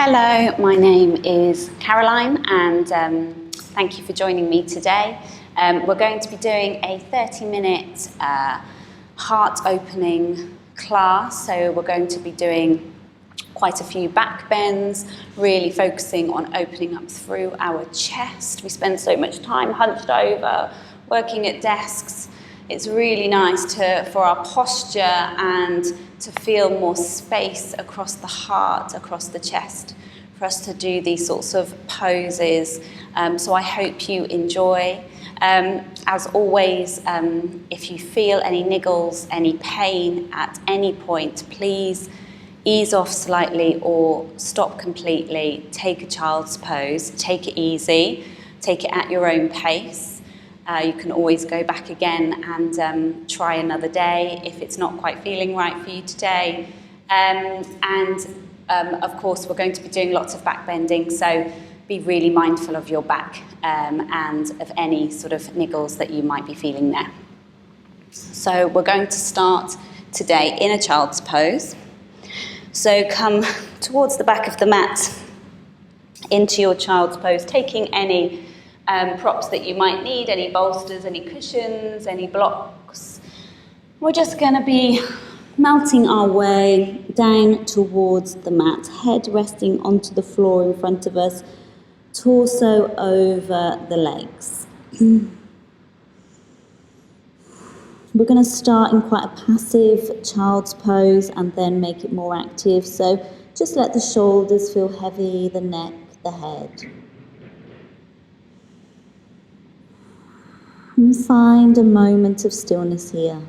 Hello, my name is Caroline and thank you for joining me today. We're going to be doing a 30-minute heart-opening class, so we're going to be doing quite a few back bends, really focusing on opening up through our chest. We spend so much time hunched over, working at desks. It's really nice for our posture and to feel more space across the heart, across the chest, for us to do these sorts of poses. So I hope you enjoy. As always, if you feel any niggles, any pain at any point, please ease off slightly or stop completely. Take a child's pose, take it easy, take it at your own pace. You can always go back again and try another day if it's not quite feeling right for you today. Of course, we're going to be doing lots of back bending, so be really mindful of your back and of any sort of niggles that you might be feeling there. So we're going to start today in a child's pose. So come towards the back of the mat into your child's pose, taking any props that you might need, any bolsters, any cushions, any blocks. We're just going to be melting our way down towards the mat, head resting onto the floor in front of us, torso over the legs. We're going to start in quite a passive child's pose and then make it more active. So just let the shoulders feel heavy, the neck, the head. And find a moment of stillness here.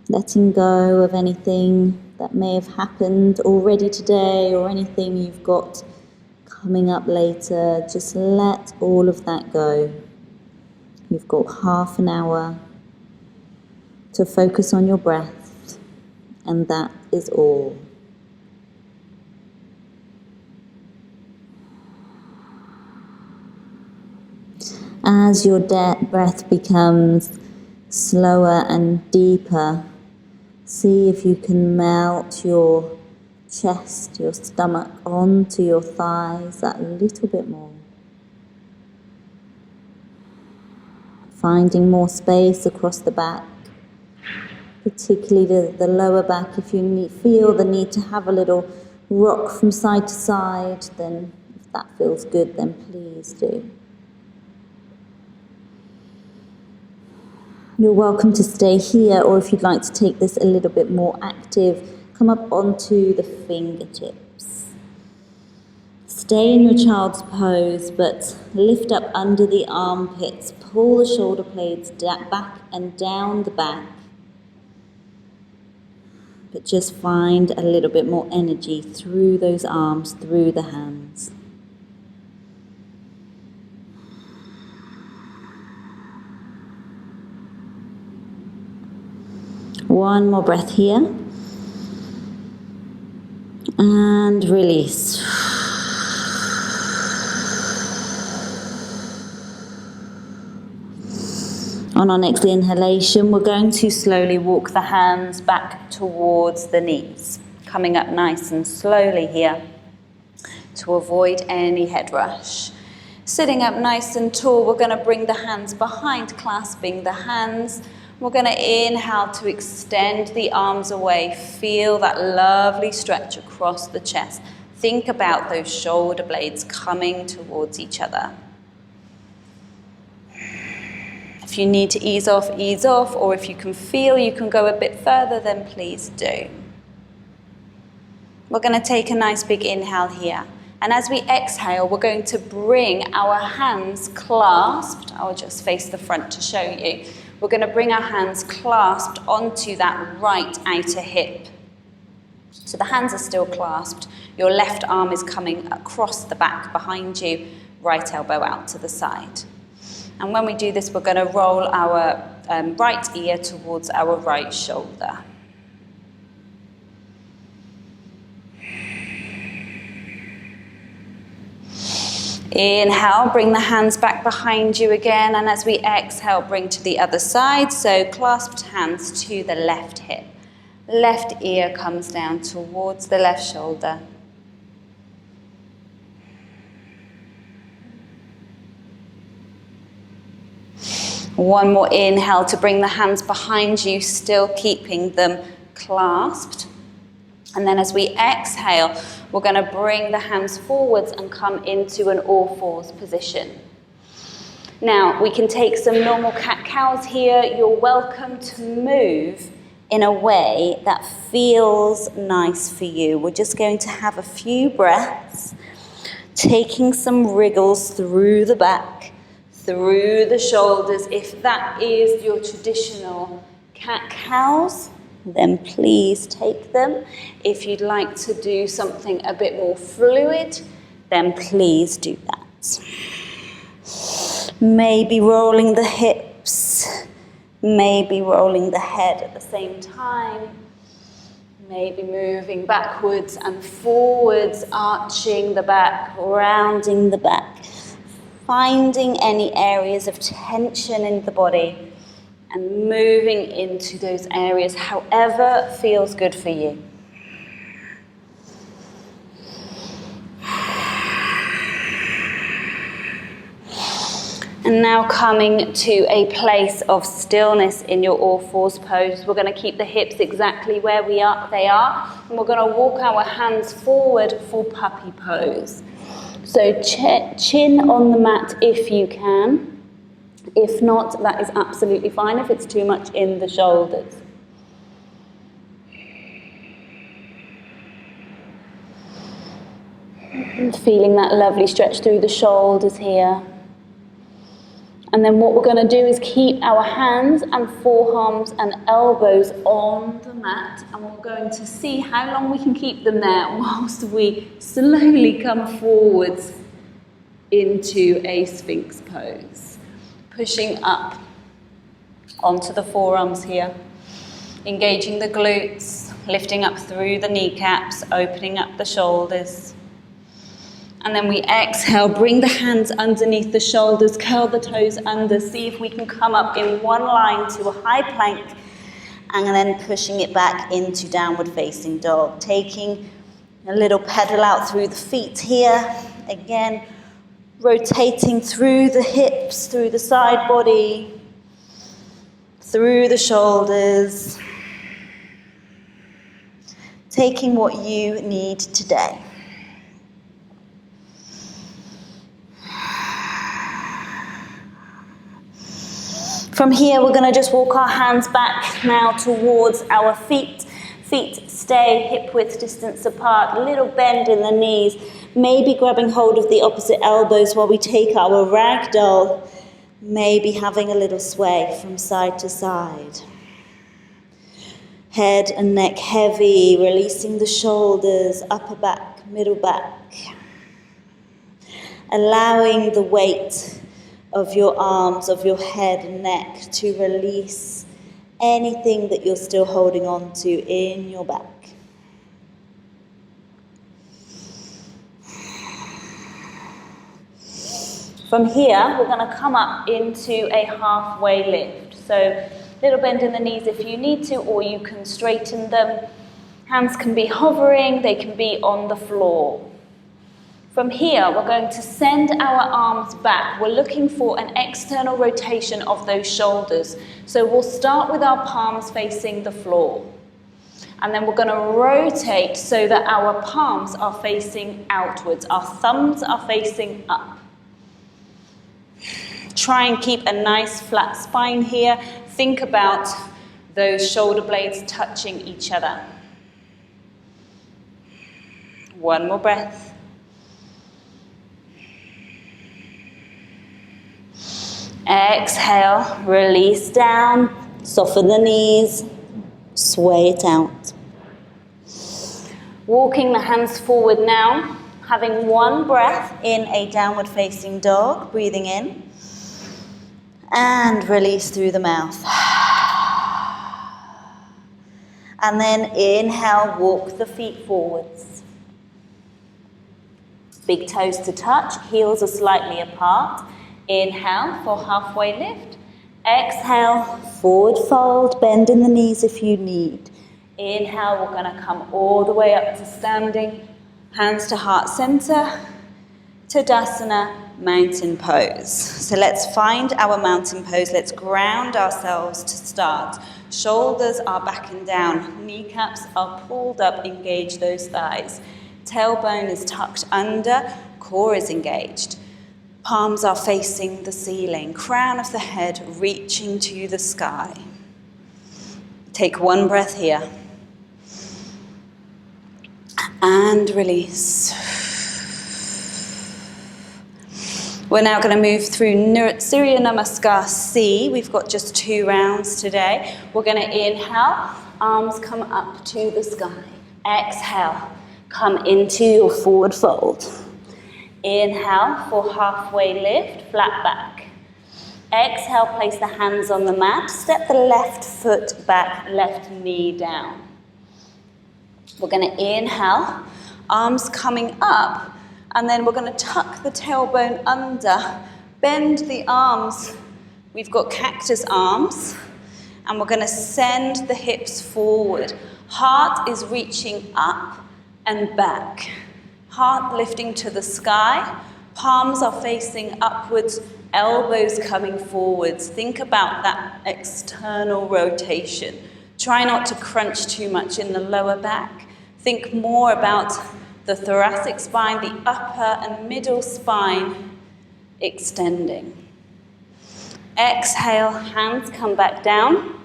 Letting go of anything that may have happened already today or anything you've got coming up later. Just let all of that go. You've got half an hour to focus on your breath, and that is all. As your breath becomes slower and deeper, see if you can melt your chest, your stomach onto your thighs that little bit more. Finding more space across the back, particularly the lower back. If you feel the need to have a little rock from side to side, then if that feels good, then please do. You're welcome to stay here, or if you'd like to take this a little bit more active, come up onto the fingertips. Stay in your child's pose, but lift up under the armpits, pull the shoulder blades back and down the back. But just find a little bit more energy through those arms, through the hands. One more breath here. And release. On our next inhalation, we're going to slowly walk the hands back towards the knees, coming up nice and slowly here to avoid any head rush. Sitting up nice and tall, we're going to bring the hands behind, clasping the hands. We're going to inhale to extend the arms away. Feel that lovely stretch across the chest. Think about those shoulder blades coming towards each other. If you need to ease off, or if you can feel you can go a bit further, then please do. We're going to take a nice big inhale here. And as we exhale, we're going to bring our hands clasped. I'll just face the front to show you. We're going to bring our hands clasped onto that right outer hip. So the hands are still clasped. Your left arm is coming across the back behind you, right elbow out to the side. And when we do this, we're going to roll our right ear towards our right shoulder. Inhale, bring the hands back behind you again, and as we exhale, bring to the other side. So clasped hands to the left hip. Left ear comes down towards the left shoulder. One more inhale to bring the hands behind you, still keeping them clasped. And then as we exhale, we're going to bring the hands forwards and come into an all fours position. Now, we can take some normal cat-cows here. You're welcome to move in a way that feels nice for you. We're just going to have a few breaths, taking some wriggles through the back, through the shoulders. If that is your traditional cat-cows, then please take them. If you'd like to do something a bit more fluid, then please do that. Maybe rolling the hips, maybe rolling the head at the same time, maybe moving backwards and forwards, arching the back, rounding the back, finding any areas of tension in the body and moving into those areas however feels good for you. And now coming to a place of stillness in your all fours pose. We're going to keep the hips exactly where they are, and we're going to walk our hands forward for puppy pose. So chin on the mat if you can. If not, that is absolutely fine if it's too much in the shoulders. And feeling that lovely stretch through the shoulders here. And then what we're going to do is keep our hands and forearms and elbows on the mat, and we're going to see how long we can keep them there whilst we slowly come forwards into a Sphinx pose. Pushing up onto the forearms here, engaging the glutes, lifting up through the kneecaps, opening up the shoulders. And then we exhale, bring the hands underneath the shoulders, curl the toes under, see if we can come up in one line to a high plank, and then pushing it back into downward facing dog. Taking a little pedal out through the feet here. Again, rotating through the hips, through the side body, through the shoulders. Taking what you need today. From here, we're going to just walk our hands back now towards our feet. Feet stay hip-width distance apart, a little bend in the knees, maybe grabbing hold of the opposite elbows while we take our ragdoll, maybe having a little sway from side to side. Head and neck heavy, releasing the shoulders, upper back, middle back. Allowing the weight of your arms, of your head and neck to release anything that you're still holding on to in your back. From here, we're going to come up into a halfway lift. So little bend in the knees if you need to, or you can straighten them. Hands can be hovering, they can be on the floor. From here, we're going to send our arms back. We're looking for an external rotation of those shoulders. So we'll start with our palms facing the floor. And then we're going to rotate so that our palms are facing outwards. Our thumbs are facing up. Try and keep a nice flat spine here. Think about those shoulder blades touching each other. One more breath. Exhale, release down, soften the knees, sway it out. Walking the hands forward now, having one breath in a downward facing dog, breathing in, and release through the mouth. And then inhale, walk the feet forwards. Big toes to touch, heels are slightly apart. Inhale for halfway lift. Exhale, forward fold, bend in the knees if you need. Inhale, we're going to come all the way up to standing. Hands to heart center, Tadasana, mountain pose. So let's find our mountain pose. Let's ground ourselves to start. Shoulders are back and down. Kneecaps are pulled up. Engage those thighs. Tailbone is tucked under. Core is engaged. Palms are facing the ceiling. Crown of the head reaching to the sky. Take one breath here. And release. We're now going to move through Surya Namaskar C. We've got just 2 rounds today. We're going to inhale, arms come up to the sky. Exhale, come into your forward fold. Inhale for halfway lift, flat back. Exhale, place the hands on the mat. Step the left foot back, left knee down. We're going to inhale, arms coming up. And then we're going to tuck the tailbone under, bend the arms. We've got cactus arms. And we're going to send the hips forward. Heart is reaching up and back. Heart lifting to the sky. Palms are facing upwards, elbows coming forwards. Think about that external rotation. Try not to crunch too much in the lower back. Think more about the thoracic spine, the upper and middle spine extending. Exhale, hands come back down.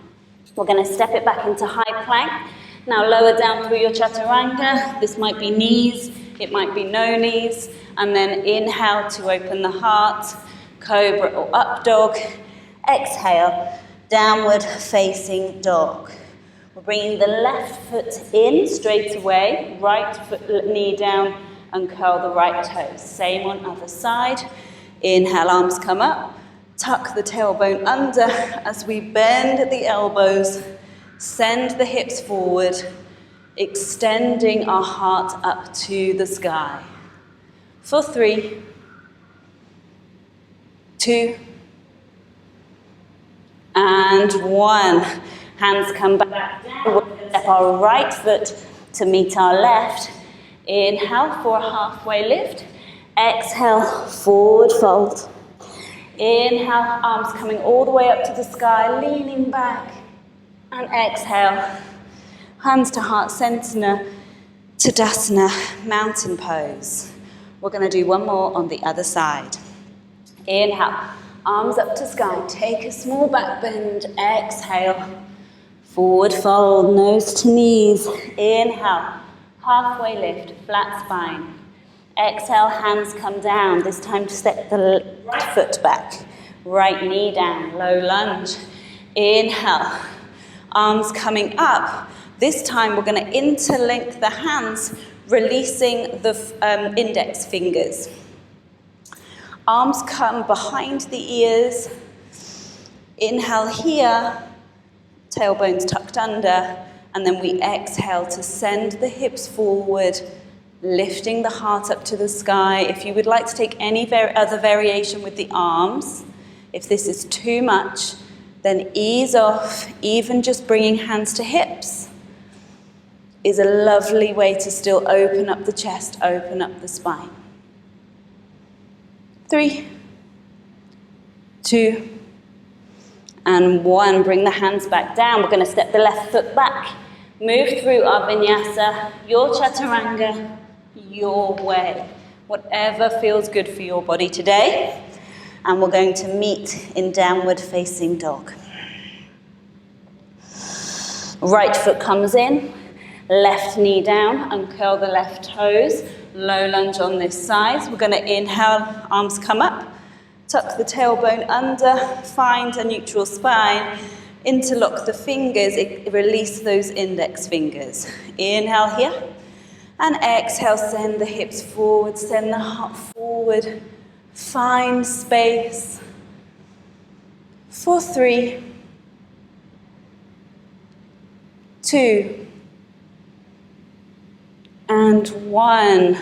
We're going to step it back into high plank. Now lower down through your chaturanga. This might be knees, it might be no knees. And then inhale to open the heart, cobra or up dog. Exhale, downward facing dog. We're bringing the left foot in straight away, right foot, knee down, and curl the right toes. Same on other side. Inhale, arms come up. Tuck the tailbone under as we bend the elbows. Send the hips forward, extending our heart up to the sky. For 3, 2, and 1. Hands come back down. We'll step our right foot to meet our left. Inhale for a halfway lift. Exhale, forward fold. Inhale, arms coming all the way up to the sky, leaning back. And exhale, hands to heart center, Tadasana, mountain pose. We're going to do one more on the other side. Inhale, arms up to sky. Take a small back bend. Exhale. Forward fold, nose to knees. Inhale, halfway lift, flat spine. Exhale, hands come down. This time to step the left foot back. Right knee down, low lunge. Inhale, arms coming up. This time we're going to interlink the hands, releasing the index fingers. Arms come behind the ears. Inhale here. Tailbones tucked under, and then we exhale to send the hips forward, lifting the heart up to the sky. If you would like to take any other variation with the arms, if this is too much, then ease off. Even just bringing hands to hips is a lovely way to still open up the chest, open up the spine. 3, 2, and 1. Bring the hands back down. We're going to step the left foot back. Move through our vinyasa, your chaturanga, your way. Whatever feels good for your body today. And we're going to meet in downward facing dog. Right foot comes in, left knee down, and curl the left toes. Low lunge on this side. We're going to inhale, arms come up. Tuck the tailbone under, find a neutral spine, interlock the fingers, release those index fingers. Inhale here, and exhale, send the hips forward, send the heart forward, find space. For 3, 2, and 1.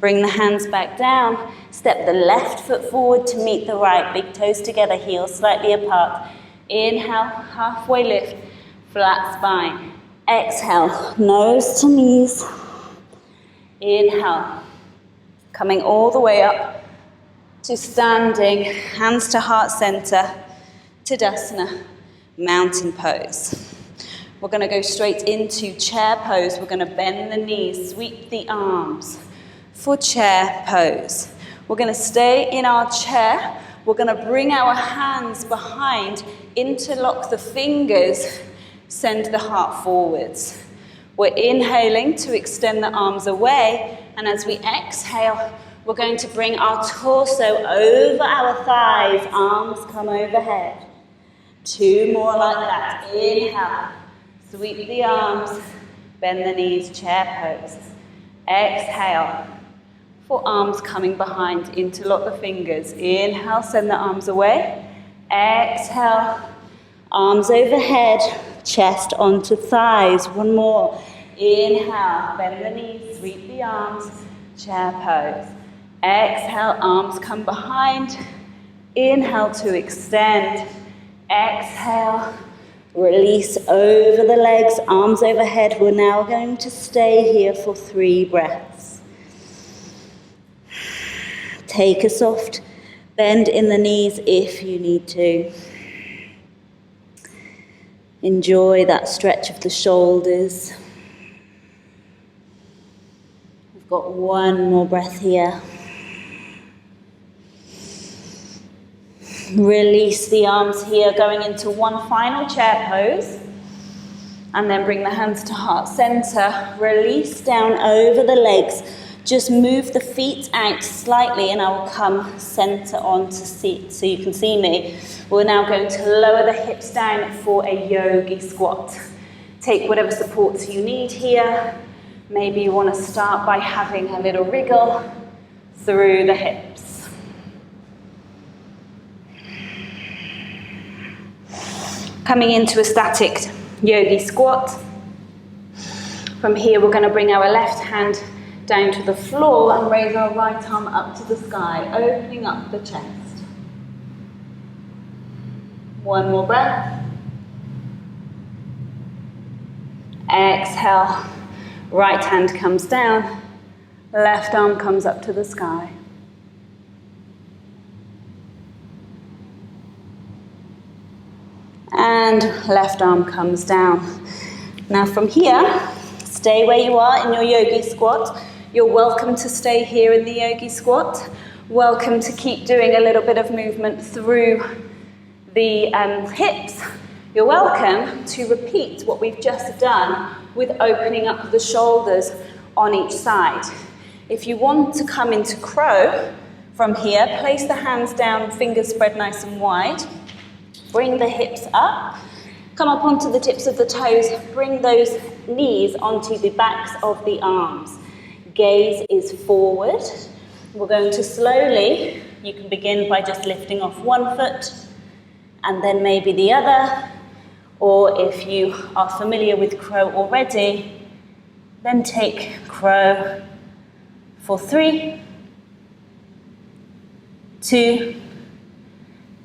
Bring the hands back down. Step the left foot forward to meet the right. Big toes together, heels slightly apart. Inhale, halfway lift, flat spine. Exhale, nose to knees. Inhale, coming all the way up to standing, hands to heart center, Tadasana, mountain pose. We're going to go straight into chair pose. We're going to bend the knees, sweep the arms for chair pose. We're going to stay in our chair. We're going to bring our hands behind, interlock the fingers, send the heart forwards. We're inhaling to extend the arms away, and as we exhale, we're going to bring our torso over our thighs, arms come overhead. 2 more like that. Inhale, sweep the arms, bend the knees, chair pose. Exhale, for arms coming behind, interlock the fingers. Inhale, send the arms away. Exhale, arms overhead, chest onto thighs. 1 more. Inhale, bend the knees, sweep the arms, chair pose. Exhale, arms come behind. Inhale to extend. Exhale, release over the legs, arms overhead. We're now going to stay here for 3 breaths. Take a soft bend in the knees if you need to. Enjoy that stretch of the shoulders. We've got 1 more breath here. Release the arms here, going into 1 final chair pose. And then bring the hands to heart center. Release down over the legs. Just move the feet out slightly and I will come center on to see, so you can see me. We're now going to lower the hips down for a yogi squat. Take whatever supports you need here. Maybe you want to start by having a little wriggle through the hips. Coming into a static yogi squat. From here we're going to bring our left hand down to the floor and raise our right arm up to the sky, opening up the chest. 1 more breath. Exhale, right hand comes down, left arm comes up to the sky. And left arm comes down. Now from here, stay where you are in your yogi squat. You're welcome to stay here in the yogi squat. Welcome to keep doing a little bit of movement through the hips. You're welcome to repeat what we've just done with opening up the shoulders on each side. If you want to come into crow from here, place the hands down, fingers spread nice and wide. Bring the hips up. Come up onto the tips of the toes. Bring those knees onto the backs of the arms. Gaze is forward. We're going to slowly, you can begin by just lifting off 1 foot and then maybe the other, or if you are familiar with crow already, then take crow for 3, 2,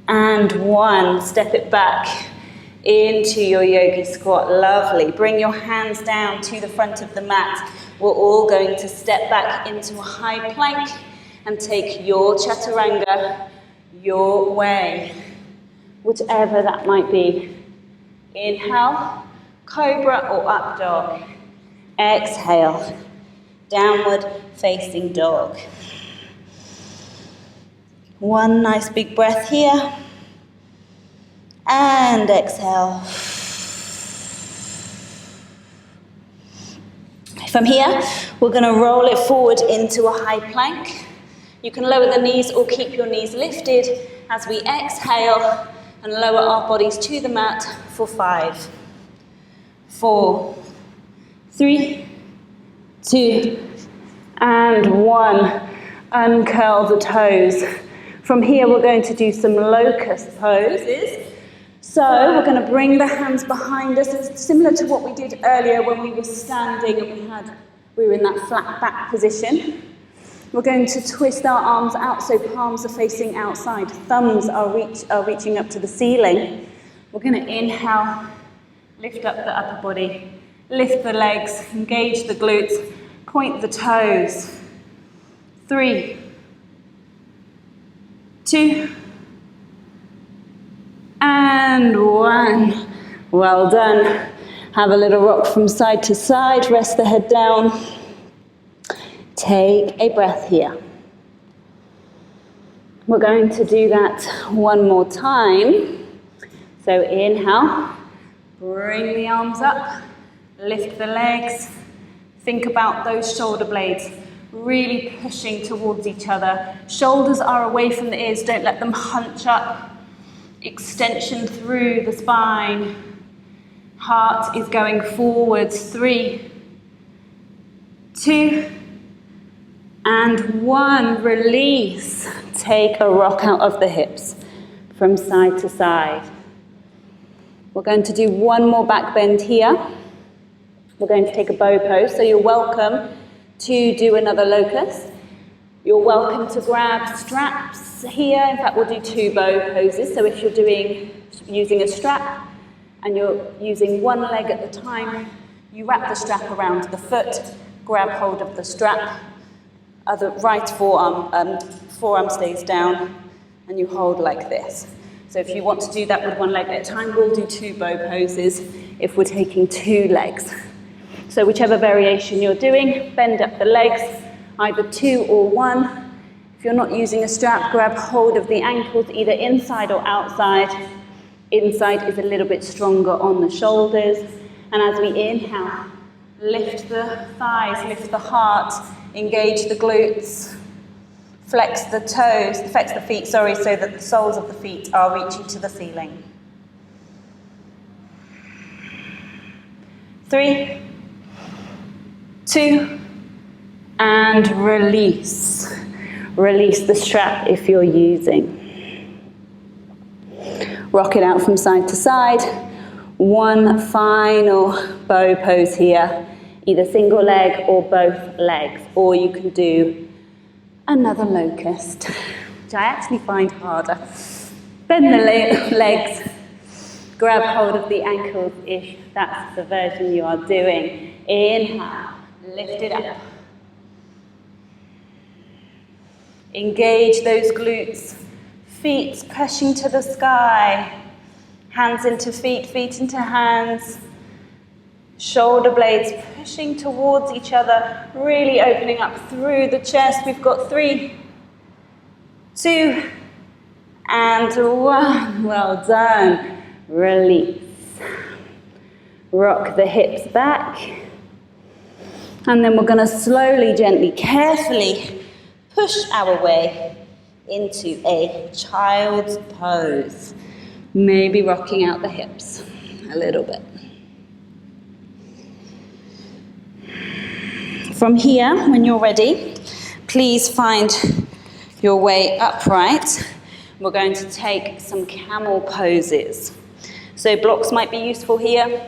and 1. Step it back into your yogi squat. Lovely. Bring your hands down to the front of the mat. We're all going to step back into a high plank and take your chaturanga your way, whichever that might be. Inhale, cobra or up dog. Exhale, downward facing dog. 1 nice big breath here. And exhale. From here, we're going to roll it forward into a high plank. You can lower the knees or keep your knees lifted as we exhale and lower our bodies to the mat for 5, 4, 3, 2, and 1. Uncurl the toes. From here, we're going to do some locust poses. So we're going to bring the hands behind us. It's similar to what we did earlier when we were standing and we were in that flat back position. We're going to twist our arms out so palms are facing outside. Thumbs are reaching up to the ceiling. We're going to inhale, lift up the upper body, lift the legs, engage the glutes, point the toes. 3, 2, and 1. Well done. Have a little rock from side to side, rest the head down. Take a breath here. We're going to do that one more time. So inhale, bring the arms up, lift the legs. Think about those shoulder blades really pushing towards each other. Shoulders are away from the ears, don't let them hunch up. Extension through the spine. Heart is going forwards. 3, 2, and 1. Release. Take a rock out of the hips from side to side. We're going to do one more back bend here. We're going to take a bow pose, so you're welcome to do another locust. You're welcome to grab straps here. In fact, we'll do 2 bow poses. So if you're using a strap and you're using one leg at the time, you wrap the strap around the foot, grab hold of the strap, other right forearm stays down, and you hold like this. So if you want to do that with one leg at a time, we'll do 2 bow poses if we're taking 2 legs. So whichever variation you're doing, bend up the legs, either 2 or 1. If you're not using a strap, grab hold of the ankles, either inside or outside. Inside is a little bit stronger on the shoulders. And as we inhale, lift the thighs, lift the heart, engage the glutes, flex the feet, so that the soles of the feet are reaching to the ceiling. 3, 2, and release. Release the strap if you're using. Rock it out from side to side. One final bow pose here. Either single leg or both legs. Or you can do another locust, which I actually find harder. Bend the legs. Grab hold of the ankles if that's the version you are doing. Inhale. Lift it up. Engage those glutes. Feet pushing to the sky. Hands into feet, feet into hands. Shoulder blades pushing towards each other, really opening up through the chest. We've got 3, 2, and 1. Well done. Release. Rock the hips back. And then we're going to slowly, gently, carefully push our way into a child's pose. Maybe rocking out the hips a little bit. From here, when you're ready, please find your way upright. We're going to take some camel poses. So blocks might be useful here.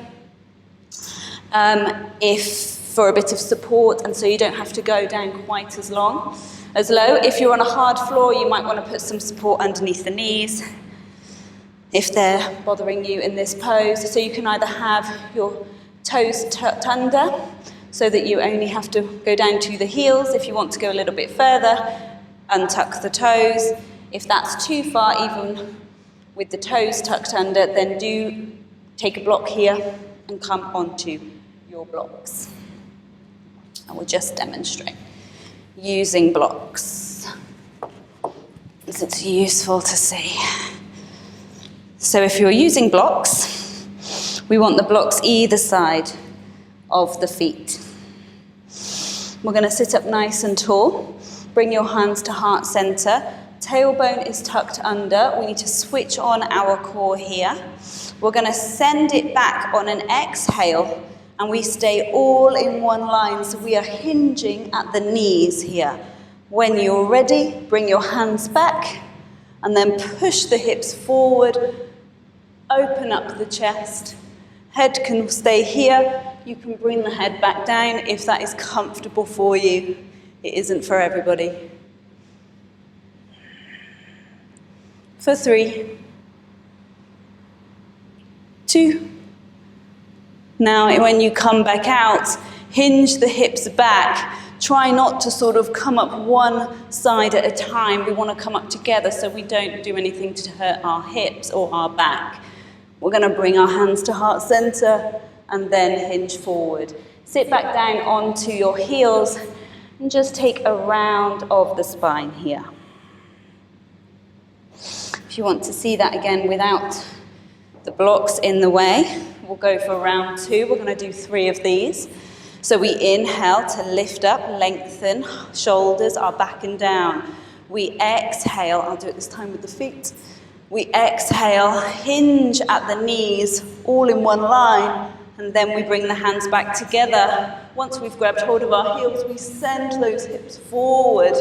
If for a bit of support, and so you don't have to go down quite as low. If you're on a hard floor, you might want to put some support underneath the knees if they're bothering you in this pose. So you can either have your toes tucked under so that you only have to go down to the heels. If you want to go a little bit further, untuck the toes. If that's too far, even with the toes tucked under, then do take a block here and come onto your blocks. I will just demonstrate using blocks, as it's useful to see. So if you're using blocks, we want the blocks either side of the feet. We're going to sit up nice and tall. Bring your hands to heart center. Tailbone is tucked under. We need to switch on our core here. We're going to send it back on an exhale, and we stay all in one line, so we are hinging at the knees here. When you're ready, bring your hands back, and then push the hips forward, open up the chest. Head can stay here. You can bring the head back down if that is comfortable for you. It isn't for everybody. For 3, 2. Now, when you come back out, hinge the hips back. Try not to sort of come up one side at a time. We want to come up together so we don't do anything to hurt our hips or our back. We're going to bring our hands to heart center and then hinge forward. Sit back down onto your heels and just take a round of the spine here. If you want to see that again without the blocks in the way, we'll go for round 2. We're going to do 3 of these. So we inhale to lift up, lengthen, shoulders are back and down. We exhale, I'll do it this time with the feet. We exhale, hinge at the knees, all in one line, and then we bring the hands back together. Once we've grabbed hold of our heels, we send those hips forward.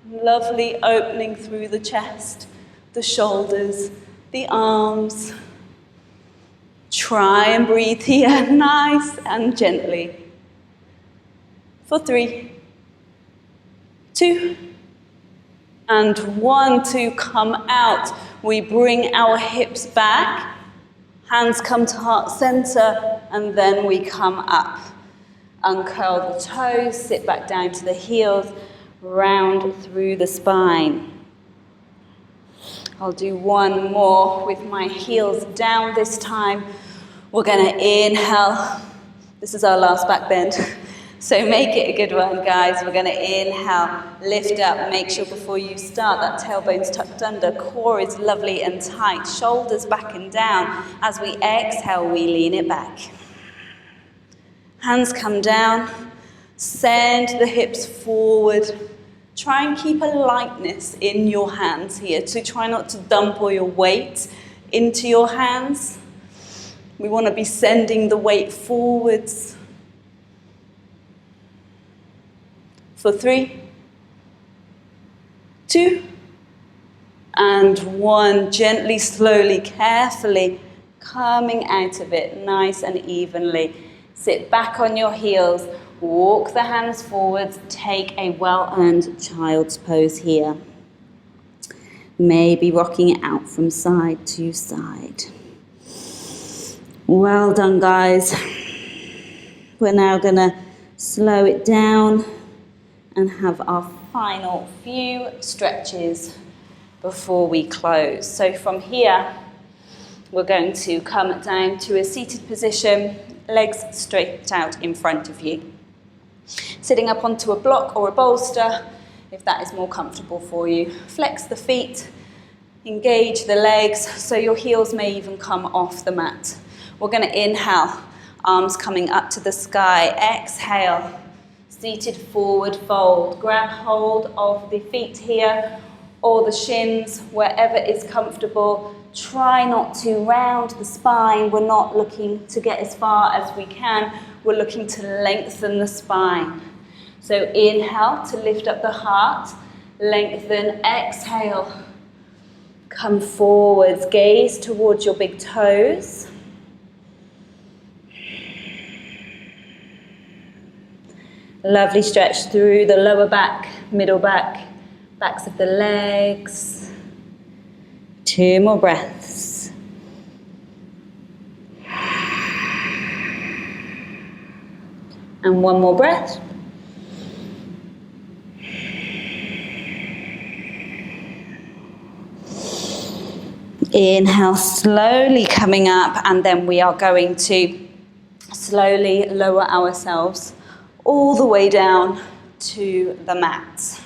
Lovely opening through the chest, the shoulders, the arms. Try and breathe here, nice and gently. For 3, 2, and 1, 2, come out. We bring our hips back, hands come to heart center, and then we come up. Uncurl the toes, sit back down to the heels, round through the spine. I'll do 1 more with my heels down this time. We're going to inhale. This is our last back bend. So make it a good one, guys. We're going to inhale, lift up. Make sure before you start that tailbone's tucked under. Core is lovely and tight. Shoulders back and down. As we exhale, we lean it back. Hands come down. Send the hips forward. Try and keep a lightness in your hands here. So try not to dump all your weight into your hands. We want to be sending the weight forwards. For 3, 2, and 1. Gently, slowly, carefully coming out of it nice and evenly. Sit back on your heels. Walk the hands forwards. Take a well-earned child's pose here. Maybe rocking it out from side to side. Well done, guys. We're now going to slow it down and have our final few stretches before we close. So from here, we're going to come down to a seated position, legs straight out in front of you. Sitting up onto a block or a bolster, if that is more comfortable for you. Flex the feet, engage the legs, so your heels may even come off the mat. We're going to inhale, arms coming up to the sky. Exhale, seated forward fold. Grab hold of the feet here or the shins, wherever is comfortable. Try not to round the spine. We're not looking to get as far as we can. We're looking to lengthen the spine. So inhale to lift up the heart. Lengthen, exhale. Come forwards, gaze towards your big toes. Lovely stretch through the lower back, middle back, backs of the legs. 2 more breaths. And 1 more breath. Inhale, slowly coming up, and then we are going to slowly lower ourselves all the way down to the mat.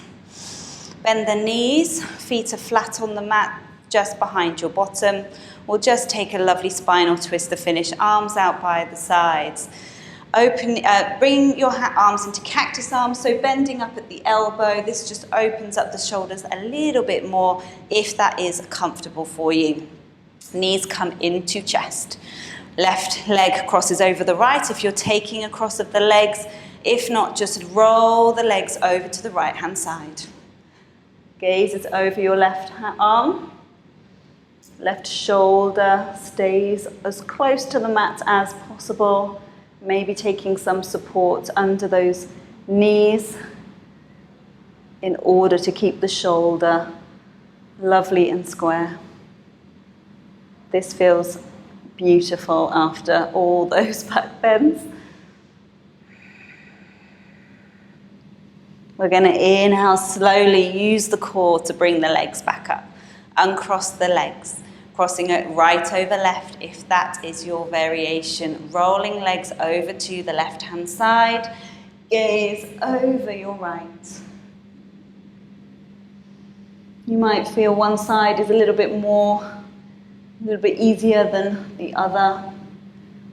Bend the knees, feet are flat on the mat, just behind your bottom. We'll just take a lovely spinal twist to finish, arms out by the sides. Bring your arms into cactus arms, so bending up at the elbow. This just opens up the shoulders a little bit more if that is comfortable for you. Knees come into chest. Left leg crosses over the right if you're taking a cross of the legs. If not, just roll the legs over to the right-hand side. Gaze is over your left arm. Left shoulder stays as close to the mat as possible. Maybe taking some support under those knees in order to keep the shoulder lovely and square. This feels beautiful after all those back bends. We're going to inhale slowly, use the core to bring the legs back up. Uncross the legs, crossing it right over left if that is your variation. Rolling legs over to the left-hand side, gaze over your right. You might feel one side is a little bit easier than the other.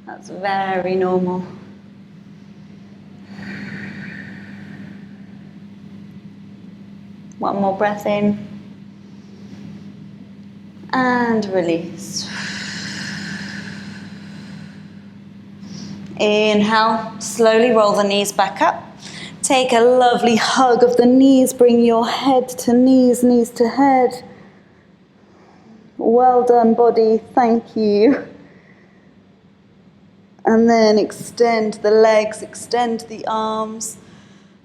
That's very normal. One more breath in. And release. Inhale, slowly roll the knees back up. Take a lovely hug of the knees. Bring your head to knees, knees to head. Well done, body. Thank you. And then extend the legs, extend the arms.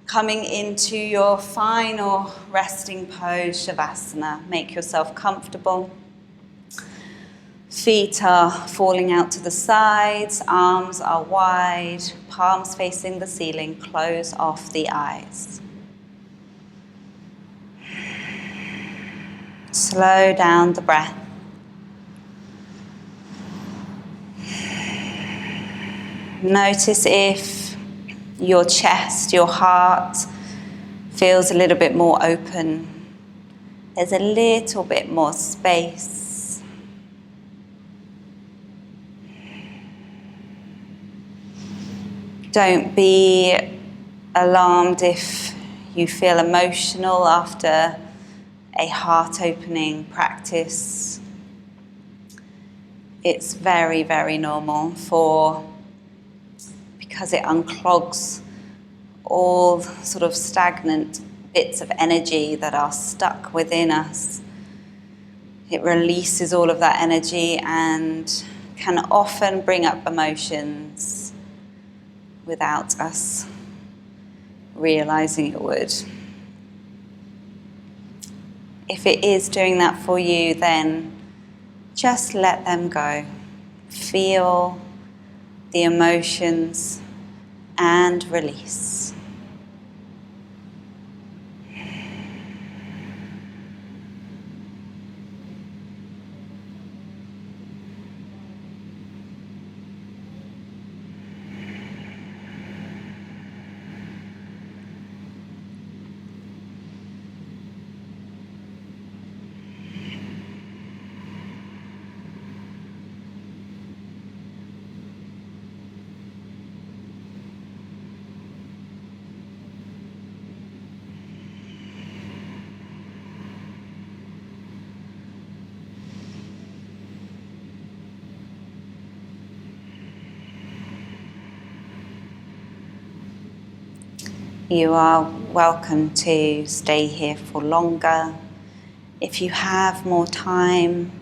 Coming into your final resting pose, Shavasana. Make yourself comfortable. Feet are falling out to the sides, arms are wide, palms facing the ceiling, close off the eyes. Slow down the breath. Notice if your chest, your heart feels a little bit more open. There's a little bit more space. Don't be alarmed if you feel emotional after a heart-opening practice. It's very, very normal because it unclogs all sort of stagnant bits of energy that are stuck within us. It releases all of that energy and can often bring up emotions without us realizing it would. If it is doing that for you, then just let them go. Feel the emotions and release. You are welcome to stay here for longer. If you have more time,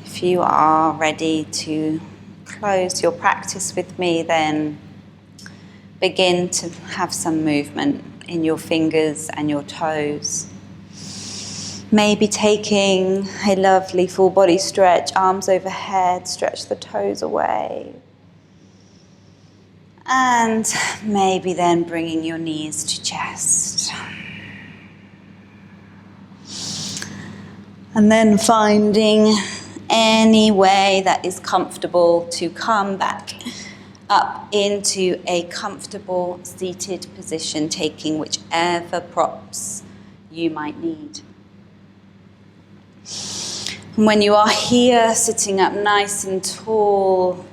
if you are ready to close your practice with me, then begin to have some movement in your fingers and your toes. Maybe taking a lovely full body stretch, arms overhead, stretch the toes away. And maybe then bringing your knees to chest. And then finding any way that is comfortable to come back up into a comfortable seated position, taking whichever props you might need. And when you are here, sitting up nice and tall,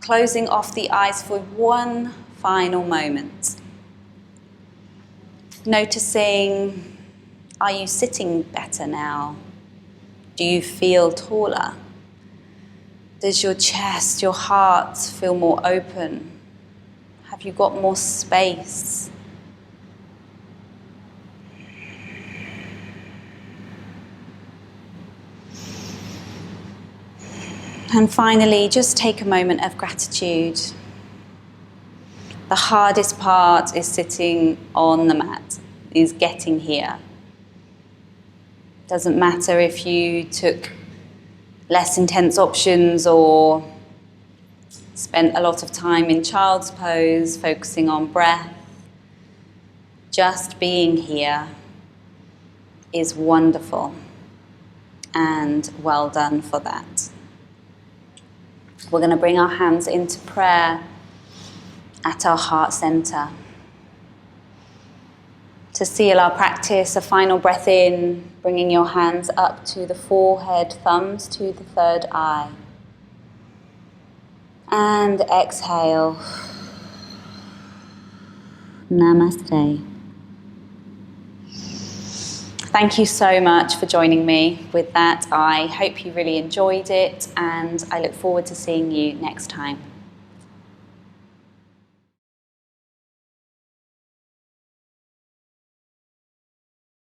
closing off the eyes for one final moment. Noticing, are you sitting better now? Do you feel taller? Does your chest, your heart feel more open? Have you got more space? And finally, just take a moment of gratitude. The hardest part is sitting on the mat, is getting here. Doesn't matter if you took less intense options or spent a lot of time in child's pose, focusing on breath. Just being here is wonderful, and well done for that. We're going to bring our hands into prayer at our heart center. To seal our practice, a final breath in, bringing your hands up to the forehead, thumbs to the third eye. And exhale. Namaste. Thank you so much for joining me with that. I hope you really enjoyed it, and I look forward to seeing you next time.